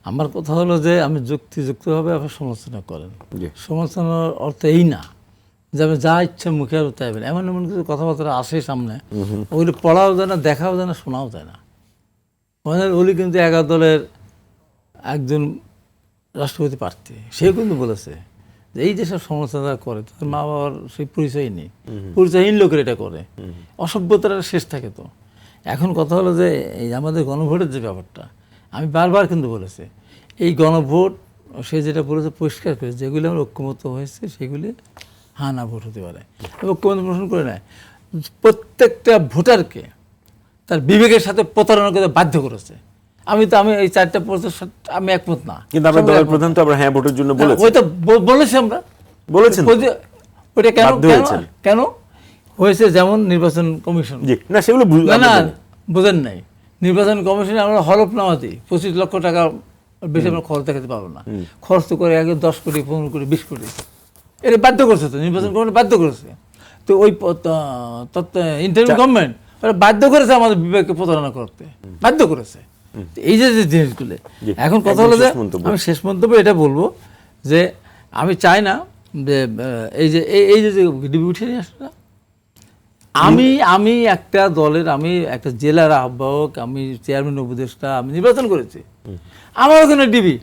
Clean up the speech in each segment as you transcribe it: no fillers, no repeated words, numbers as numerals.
আমার কথা হলো যে আমি যুক্তিযুক্তভাবে আপনি সমালোচনা করেন, সমালোচনার অর্থ এই না যে আমি যা ইচ্ছা মুখে আর তাইবেন, এমন এমন কিছু কথাবার্তা আসে সামনে, ওগুলো পড়াও যায় না, দেখাও যায় না, শোনাও যায় না। মানে ওলি কিন্তু 11 দলের একজন রাষ্ট্রপতি প্রার্থী, সে কিন্তু বলেছে যে এই যেসব সমালোচনা করে তাদের মা বাবার সেই পরিচয় নেই, পরিচয়হীন লোকের এটা করে, অসভ্যতার শেষ থাকে। তো এখন কথা হলো যে এই আমাদের গণভোটের যে ব্যাপারটা, আমি বারবার কিন্তু বলেছি এই গণভোট, সে যেটা বলেছে পরিষ্কার করে, যেগুলি আমার ঐক্যমত হয়েছে সেগুলি হ্যাঁ না ভোট হতে পারে। ঐক্যমত পোষণ করে নেয়, প্রত্যেকটা ভোটারকে তার বিবেকের সাথে প্রতারণা করে বাধ্য করেছে। আমি এই 4টা প্রসেস আমি একমত না, কিন্তু আমরা দলের প্রধান তো আমরা হ্যাঁ ভোটের জন্য বলেছি। ওই তো বলেছি, আমরা বলেছেন ওইটা কেন হয়েছে, যেমন নির্বাচন কমিশন, না সেগুলো না বোঝেন নাই, নির্বাচন কমিশনে আমরা হলফনামা দিই 25 লক্ষ টাকা বেশি আমরা খরচ দেখাতে পারবো না, খরচ তো করে আগে 10 কোটি 15 কোটি 20 কোটি, এটা বাধ্য করছে, তো নির্বাচন কমিশন বাধ্য করেছে। তো ওই ইন্টারিম গভর্নমেন্ট ওরা বাধ্য করেছে আমাদের বিবেককে প্রতারণা করতে, বাধ্য করেছে। এই যে জিনিসগুলো, এখন কথা হলো যে আমি শেষ মন্তব্য এটা বলবো যে আমি চাই না যে এই যে ডিবি উঠে নিয়ে আসে না, আমি একটা দলের, আমি একটা জেলার আহ্বায়ক, আমি চেয়ারম্যান উপদেষ্টা, আমি নির্বাচন করেছি, আমার ওখানে ডিবি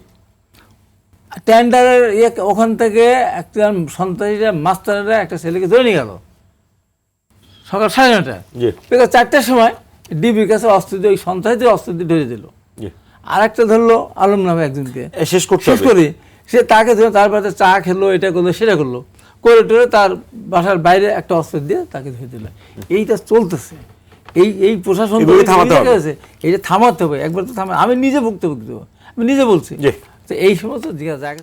টেন্ডারের ওখান থেকে একটা সন্ত্রাসীরা মাস্টাররা একটা ছেলেকে ধরে নিয়ে গেল সকাল 9:30টায়, 4টার সময় ডিবির কাছে অস্ত্র দিয়ে ওই সন্ত্রাসীদের অস্ত্র দিয়ে ধরে দিল। আর একটা ধরলো আলম নামে একজনকে, শেষ করি, সে তাকে ধরে তার বাড়িতে চা খেলো, এটা করলো সেটা করলো, করে টোরে তার বাসার বাইরে একটা অস্ত্র দিয়ে তাকে ধরে দিল। এইটা চলতেছে, এই প্রশাসন এইটা থামাতে হবে, একবার তো আমি নিজে ভুক্তভোগী, আমি নিজে বলছি। তো এই সমস্ত জায়গা